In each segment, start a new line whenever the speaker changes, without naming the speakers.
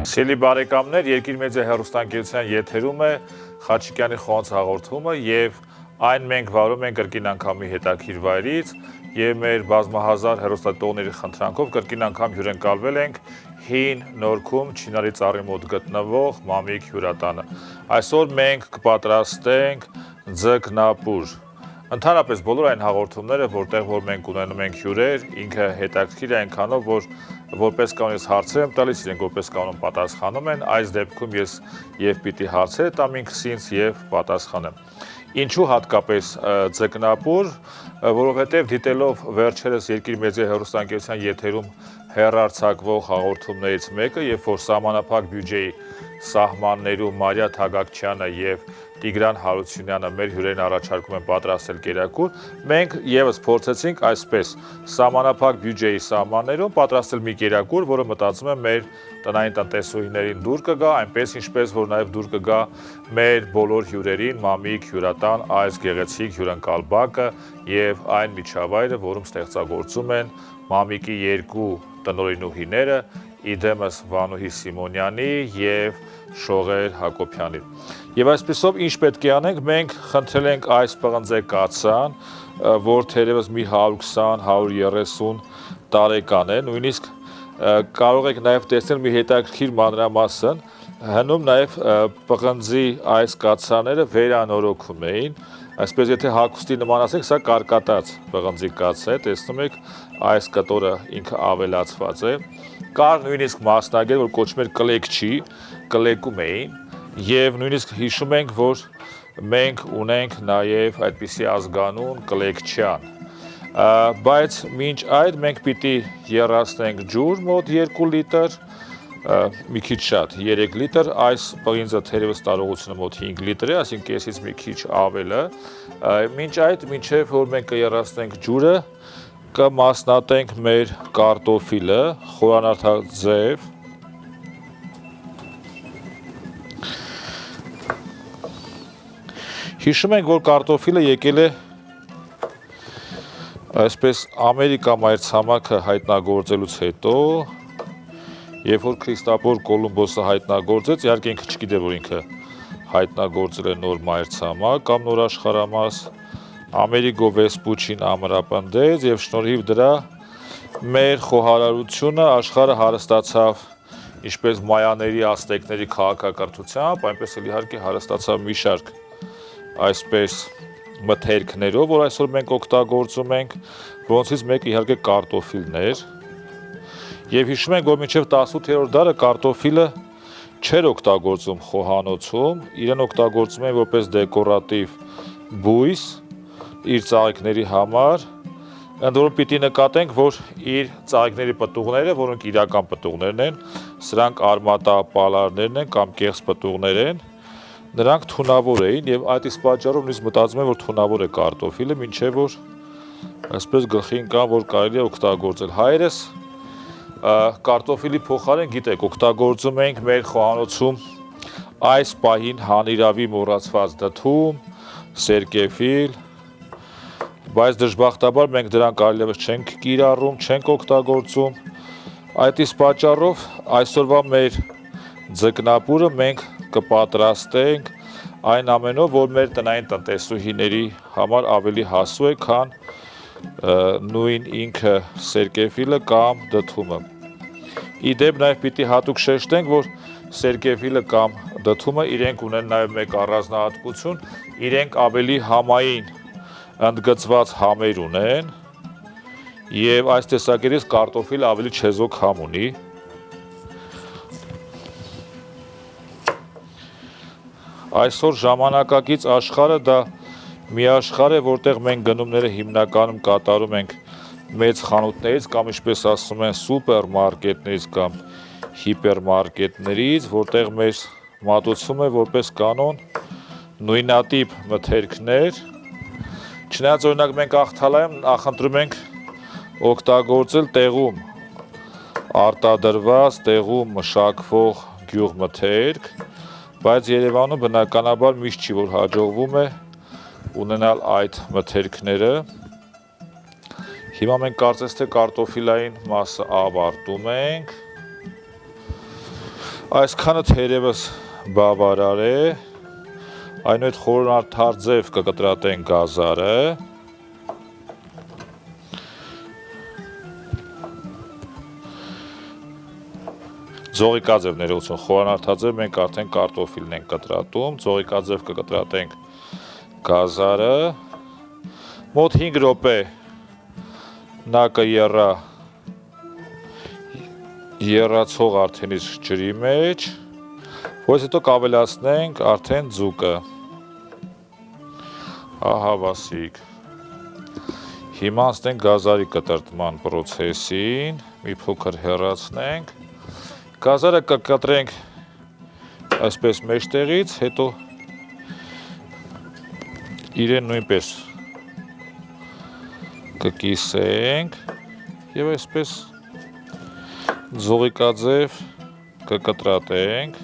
Սիրելի բարեկամներ, Երկիր մեդիա հեռուստաընկերության եթերում է Խաչիկյանի խոնց հաղորդումը եւ այն մենք վարում ենք կրկին անգամի հետաքրիր վայրից եւ մեր բազմահազար հեռուստատողների խնդրանքով կրկին անգամ հյուրընկալվել ենք Հին Նորքում Չինարի ծառի մոտ գտնվող Մամիկ հյուրատանը։ Այսօր մենք կպատրաստենք ձկնապուր։ Ընդհանրապես բոլոր այն հաղորդումները, որտեղ որ մենք ունենում ենք հյուրեր, ինքը հետաքրքիր է այնքանով, որ որպես կանոն ես հարցեր եմ տալիս, իրենք որպես կանոն պատասխանում են, այս դեպքում ես եւ պիտի հարցեր տամ ինքսինց եւ պատասխանեմ։ Ինչու հատկապես ձկնապուր, որովհետեւ դիտելով վերջերս Երկիր մեդիա հեռուստաընկերության եթերում հեռարձակվող հաղորդումներից մեկը, երբ որ սահմանափակ բյուջեի սահմաններում Մարիա Թագակչյանը եւ Տիգրան Հարությունյանը մեր հյուրերին առաջարկում են պատրաստել կերակուր, մենք եւս փորձեցինք այսպես սահմանափակ բյուջեի սահմաններում պատրաստել մի կերակուր, որը մտածում եմ մեր տնային տնտեսուհիներին դուր կգա, այնպես ինչպես որ նաեւ դուր կգա մեր բոլոր հյուրերին Մամիկ հյուրատան այս գեղեցիկ հյուրընկալբակը եւ այն միջավայրը, որում ստեղծագործում են Մամիկի երկու տնօրինուհիները, իդեմս Վանուհի Սիմոնյանի եւ Շողեր Հակոբյանի։ Եվ այսպեսով ինչ պետք է անենք, մենք խնդրել ենք այս պղնձե կաթսան, որ թերևս մի 120-130 տարեկան է, նույնիսկ կարող եք նաև տեսնել մի հետաքրքիր մանրամասն, հնում նաև պղնձի այս կաթսաները վերանորոգում էին, այսպես եթե հագուստի նման ասենք, սա կարկատած պղնձի կաթսա է, տեսնում եք այս կտորը ինքը ավելացված է, կար նույնիսկ մասնագետ, որ կոչվում էր կլեկչի, կլեկում էին, եւ նույնիսկ հիշում ենք, որ մենք ունենք նաեւ այդպիսի ազգանուն կլեկչյան, բայց մինչ այդ մենք պիտի եռացնենք ջուր մոտ 2 լիտր, մի քիչ շատ 3 լիտր, այս պղինձը թերևս տարողությունը մոտ 5 լիտր է, այսինքն կեսից մի քիչ ավել է, մինչ այդ, մինչև որ մենք կեռացնենք ջուրը, կմասնատենք մեր կարտոֆիլը, խորանարդաձև, հիշում ենք, որ կարտոֆիլը եկել է այսպես Ամերիկա մայրցամաքը հայտնագործելուց հետո, երբ որ Քրիստոֆոր Կոլումբոսը հայտնագործեց, իհարկե ինքը չգիտեր, որ ինքը հայտնագործել է նոր մայրցամաք կամ նոր աշխարհամաս, Ամերիկո Վեսպուչին ամրապնդեց եւ շնորհիվ դրա մեր խոհարարությունը աշխարհը հարստացավ ինչպես մայաների, ազտեկների քաղաքակրթությամբ, այնպես էլ իհարկե հարստացավ մի շարք այսպես մթերքներով, որ այսօր մենք օգտագործում ենք, որոնցից մեկը իհարկե կարտոֆիլն էր։ Եվ հիշում ենք, որ մինչև 18-րդ դարը կարտոֆիլը չէր օգտագործում խոհանոցում, իրեն օգտագործում են որպես դեկորատիվ բույս իր ծաղիկների համար, ընդ որում պիտի նկատենք, որ իր ծաղիկների պտուղները, որոնք իրական պտուղներն են, սրանք արմատապալարներն են կամ կեղծ պտուղներ են, նրանք թունավոր էին եւ այդ իսկ պատճառով նույնիսկ մտածում են, որ թունավոր է կարտոֆիլը, մինչեւ որ այսպես գլխին կան, որ կարելի է օգտագործել։ Հայերս կարտոֆիլի փոխարեն, գիտեք, օգտագործում ենք մեր խոհանոցում այս պահին հանիրավի մոռացված դդում, սերկեֆիլ, բայց դժբախտաբար մենք դրան կարելիվս չենք կիրառում, չենք օգտագործում։ Այդ իսկ պատճառով այսօրվա մեր ձկնապուրը մենք կպատրաստենք այն ամենով, որ մեր տնային տնտեսուհիների համար ավելի հասու է, քան նույն ինքը սերկեֆիլը կամ դդումը։ Իդեպ նաև պիտի հատուկ շեշտենք, որ սերկեֆիլը կամ դդումը իրենք ունեն նաև մեկ առանձնահատկություն, իրենք ավելի համային ընդգծված համեր ունեն եւ այս տեսակետից կարտոֆիլը ավելի չեզոք համ ունի։ Այսօր ժամանակակից աշխարհը դա մի աշխարհ է, որտեղ մենք գնումները հիմնականում կատարում ենք մեծ խանութներից կամ ինչպես ասում են սուպերմարկետներից կամ հիպերմարկետներից, որտեղ մեր մատուցվում է որպես կանոն նույնատիպ մթերքներ, չնայած օրինակ մենք Ախթալայում նախընտրում ենք օգտագործել տեղում արտադրված, տեղում մշակվող գյուղմթերք, բայց Երևանում բնականաբար միշտ չի, որ հաջողվում է ունենալ այդ մթերքները։ Հիմա մենք կարծես թե կարտոֆիլային մասը ավարտում ենք։ Այսքանը թերևս բավարար է, այնուհետ խորհրդարար ձև կկտրատենք գազարը, ձողիկաձև ներողություն, խորանարդաձև մենք արդեն կարտոֆիլն ենք կտրատում, ձողիկաձև կկտրատենք գազարը, մոտ 5 րոպե նա կեռա եռացող արդեն իսկ ջրի մեջ, որից հետո կավելացնենք արդեն ձուկը, ահա Վասիկ, հիմա անցնենք գազարի կտրատման պրոցեսին, մի փոքր հեռացնենք, գազարը կկտրենք այսպես մեջտեղից, հետո իրեն նույնպես կկիսենք և այսպես ձողիկաձև կկտրատենք,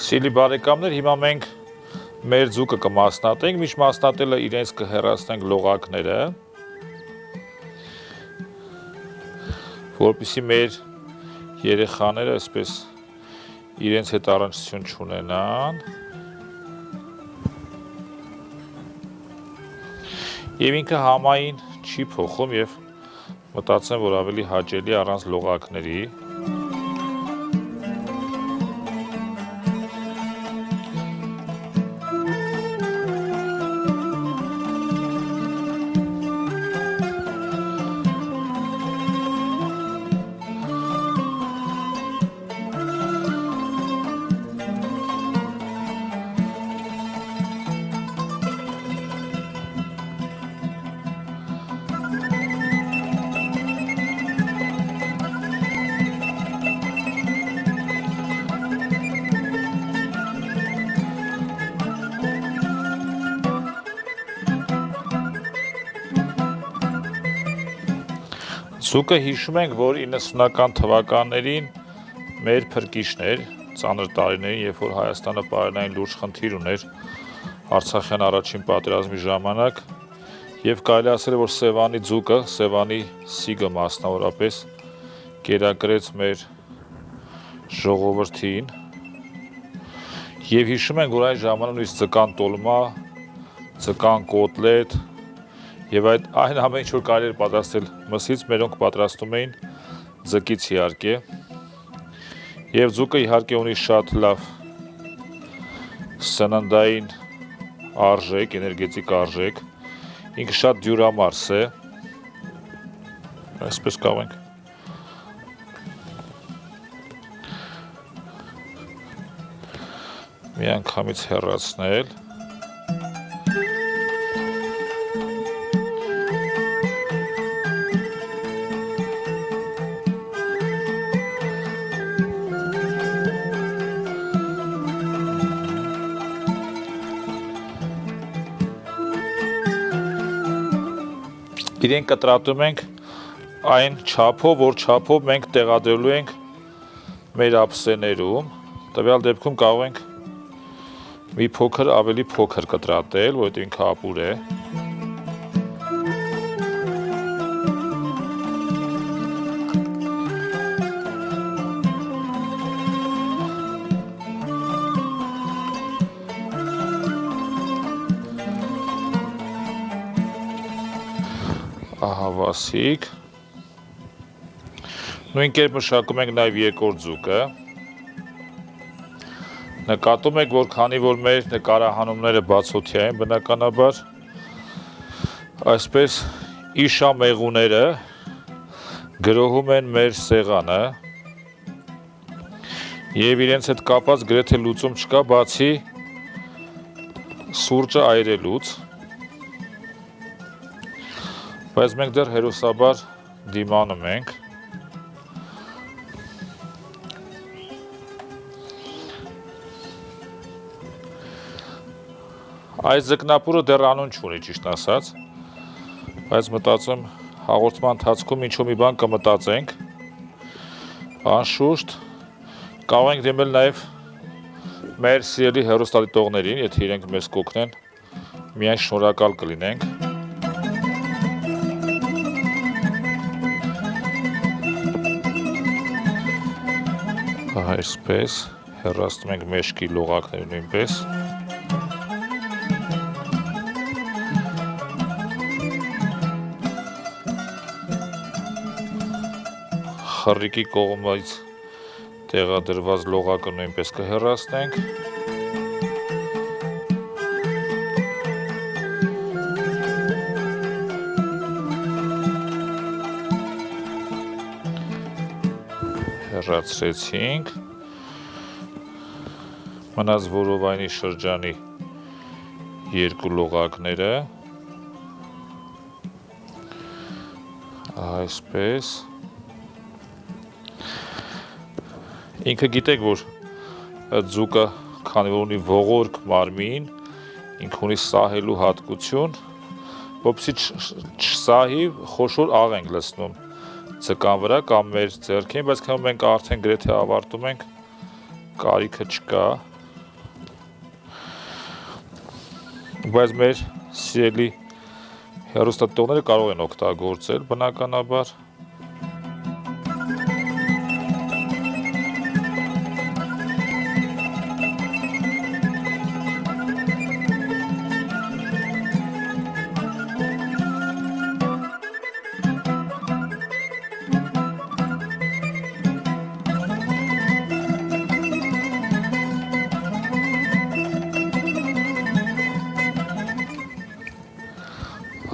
Սիրելի բարեկամներ, հիմա մենք մեր ձուկը կմասնատենք, միշտ մասնատելը իրենց կհեռացնենք լողակները, որպեսզի մեր երեխաները այսպես իրենց հետ առնչություն չունենան և ինքը համային չի փոխում և մտածեմ, որ ավելի հաճելի առանց լողակների Ձուկը հիշում ենք, որ 90-ական թվականներին մեր փրկիչներ, ծանր տարիներին, երբ որ Հայաստանը պարենային լուրջ խնդիր ուներ Արցախյան առաջին պատերազմի ժամանակ և կարելի ասել է, որ Սևանի ձուկը, Սևանի սիգը մասնավորապես կերակրեց մեր ժողովրդին և հիշում ենք, որ այն ժամանակ նույնիսկ ձկան տոլմա, ձկան կոտլետ և այն ամեն ինչ որ կարելի էր պատրաստել մսից, մերոնք պատրաստում էին ձկից իհարկե և ձուկը իհարկե ունի շատ լավ սննդային արժեք, էներգետիկ արժեք, ինքը շատ դյուրամարս է, այսպես կարող ենք մի անգամից հեռացնել Իրեն կտրատում ենք այն չափով, որ չափով մենք տեղադրելու ենք մեր ափսեներում, տվյալ դեպքում կարող ենք մի փոքր ավելի փոքր կտրատել, որովհետև ինքը ապուր է։ Ահա Վասիկ, նույն կերպ մշակում ենք նաև երկրորդ ձուկը, նկատում եք, որ քանի որ մեր նկարահանումները բացօթյա են բնականաբար, այսպես իշամեղուները գրոհում են մեր սեղանը և իրենց հետ կապված գրեթե լուծում չկա, բացի սուրճը այրելուց, բայց մենք դեռ հերոսաբար դիմանում ենք։ Այս ձկնապուրը դեռ անուն չունի, ճիշտ ասած, բայց մտածում հաղորդման ընթացքում ինչ-որ մի բան կմտածենք Անշուշտ կարող ենք դիմել նաև մեր սիրելի հեռուստադիտողներին, եթե իրենք մեզ կօգնեն, միայն շնորհակալ կլինենք։ Այսպես հեռացնում ենք մեջքի լողակները նույնպես։ Խռիկի կողմից տեղադրված լողակը նույնպես կհեռացնենք։ Հեռացրեցինք։ Մնաց որովայնի շրջանի երկու լողակները։ Այսպես։ Ինքը գիտեք, որ ձուկը, քանի որ ունի ողորկ մարմին, ինքը ունի սահելու հատկություն, որպեսզի չսահի, խոշոր աղ ենք լցնում ձկան վրա կամ մեր ձեռքին, բայց քանի մենք արդեն գրեթե ավարտում ենք, կարիքը չկա։ Բայց մեր սիրելի հեռուստադիտողները կարող են օգտագործել, բնականաբար։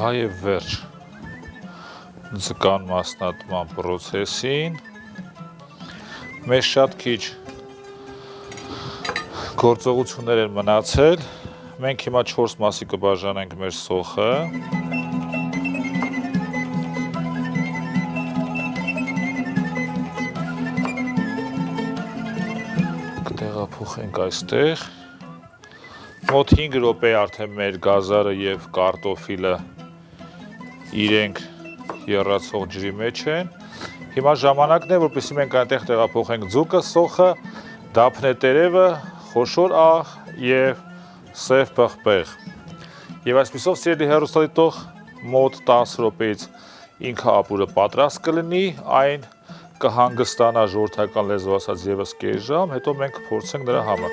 Ահա եւ վերջ ձկան մասնատման պրոցեսին։ Մեզ շատ քիչ գործողություններ են մնացել։ Մենք հիմա 4 մասի կբաժանենք մեր սոխը։ Կտեղափոխենք այստեղ։ Մոտ 5 րոպե արդեն մեր գազարը եւ կարտոֆիլը իրենք եռացող ջրի մեջ են։ Հիմա ժամանակն է, որպեսզի մենք այնտեղ տեղափոխենք ձուկը, սոխը, դափնե տերևը, խոշոր աղ եւ սև պղպեղ։ Եվ այսպիսով սիրելի հեռուստադիտող մոտ 10 րոպեից ինքը ապուրը պատրաստ կլինի, այն կհանգստանա ժողովրդական լեզվով ասած եւս կես ժամ, հետո մենք կփորձենք նրա համը։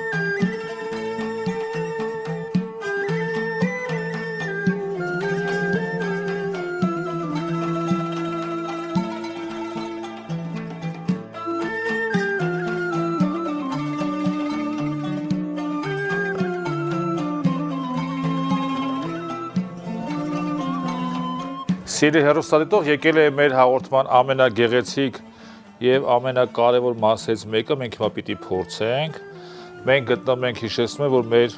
Սիրելի հեռուստադիտող, եկել է մեր հաղորդման ամենագեղեցիկ եւ ամենակարևոր մասից մեկը, մենք հիմա պիտի փորձենք։ Մենք գտնվում ենք, հիշեցնում եմ, որ մեր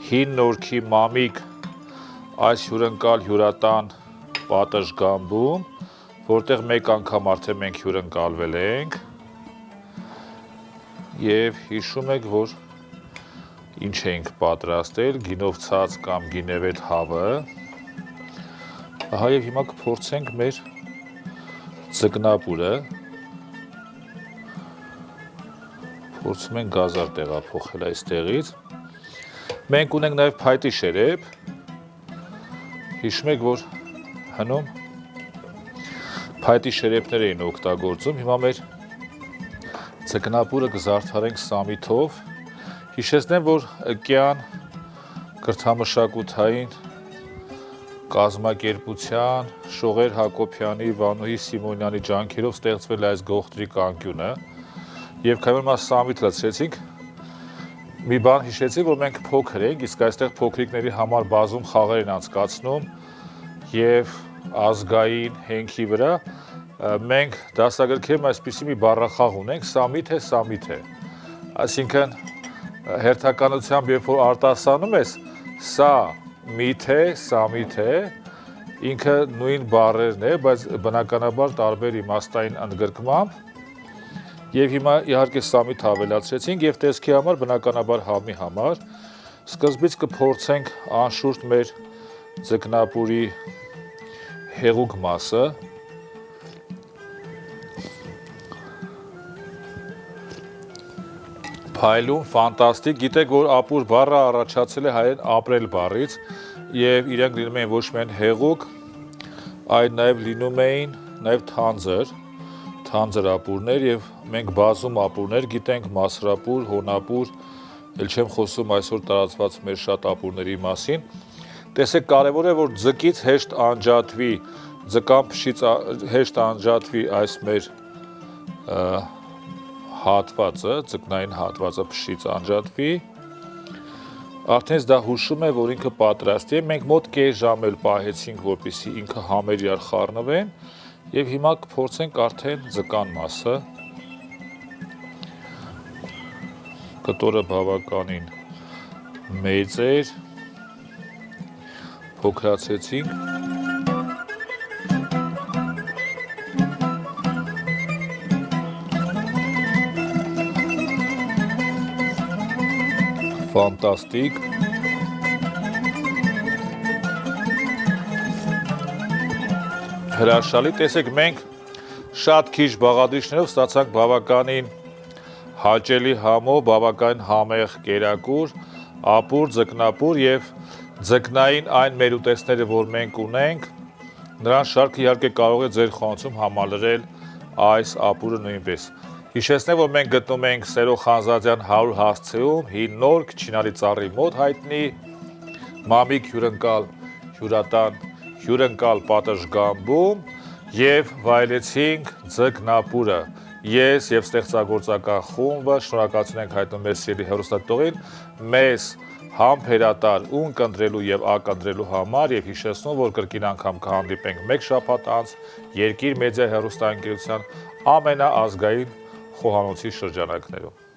հին նորքի մամիկ այս հյուրընկալ հյուրատան պատշգամբում, որտեղ մեկ անգամ արդեն մենք հյուրընկալվել ենք։ Եվ հիշում եք, որ ինչ էինք պատրաստել, գինով ցած կամ գինևետ հավը։ Ահա եւ հիմա կփորձենք մեր ձկնապուրը։ Փորձում ենք գազար տեղափոխել այստեղից։ Մենք ունենք նաեւ փայտի շերեփ։ Հիշում եք, որ հնում փայտի շերեփներ էին օգտագործում։ Հիմա մեր ձկնապուրը կզարդարենք սամիթով։ Հիշեցնեմ, որ ըկյան կրթամշակութային կազմակերպության Շողեր Հակոբյանի, Վանուհի Սիմոնյանի ջանքերով ստեղծվել է այս գողտրիկ անկյունը։ Եվ քանի որ մենք սամիթ լցրեցինք, մի բան հիշեցի, որ մենք փոքր ենք, իսկ այստեղ փոքրիկների համար բազում խաղեր են անցկացնում եւ ազգային հենքի վրա մենք դասագրքերում այսպիսի մի բառախաղ ունենք՝ սամիթ է։ Այսինքն հերթականությամբ երբ որ արտասանում ես, սա սամիթ է, ինքը նույն բառերն է, բայց բնականաբար տարբեր իմաստային ընդգրկմամբ։ Եվ հիմա իհարկե սամիթ ավելացրեցինք եւ տեսքի համար, բնականաբար համի համար, սկզբից կփորձենք անշուշտ մեր ձկնապուրի հեղուկ մասը։ Փայլուն, ֆանտաստիկ, գիտեք, որ ապուր բառը առաջացել է հայերեն ապրել բառից եւ իրենք լինում էին ոչ միայն հեղուկ, այլ նաեւ լինում էին նաեւ թանձր ապուրներ եւ մենք բազում ապուրներ գիտենք, մասրապուր, հոնապուր, ել չեմ խոսում այսօր տարածված մեր շատ ապուրների մասին։ Տեսեք, կարևոր է, որ ձկից հեշտ անջատվի, ձկան փշից հեշտ անջատվի այս մեր հատվածը, ձկնային հատվածը փշից անջատվի, արդեն դա հուշում է, որ ինքը պատրաստ է, մենք մոտ կես ժամ էլ պահեցինք, որպեսզի ինքը համեր իրար խառնվեն, եւ հիմա կփորձենք արդեն ձկան մասը, կտորը բավականին մեծ էր, փոքրացեցինք, ֆանտաստիկ, հրաշալի, տեսեք, մենք շատ քիչ բաղադրիչներով ստացանք բավականին հաճելի համով, բավականին համեղ կերակուր, ապուր, ձկնապուր եւ ձկնային այն մեր ուտեստները, որ մենք ունենք, նրանց շարքը իհարկե կարող է ձեր խանութում համալրել այս ապուրը նույնպես։ Հիշեցնեմ, որ մենք գտնում ենք Սերո Խանզադյան 100 հասցեում հին նոր Քչինարի ծառի մոտ հայտնի մամիկ հյուրընկալ հյուրատան հյուրընկալ պատշգամբում եւ վայելեցինք ձկնապուրը։ Ես եւ ստեղծագործական խումբը շնորհակալություն ենք հայտնում մեր սիրելի հեռուստատողին մեզ համբերատար ունկնդրելու եւ ակնտրելու համար եւ հիշեցնում, որ կրկին անգամ կհանդիպենք մեկ շաբաթ անց Երկիր մեդիա հեռուստաընկերության ամենաազգային խոհանոցի շրջանակներում։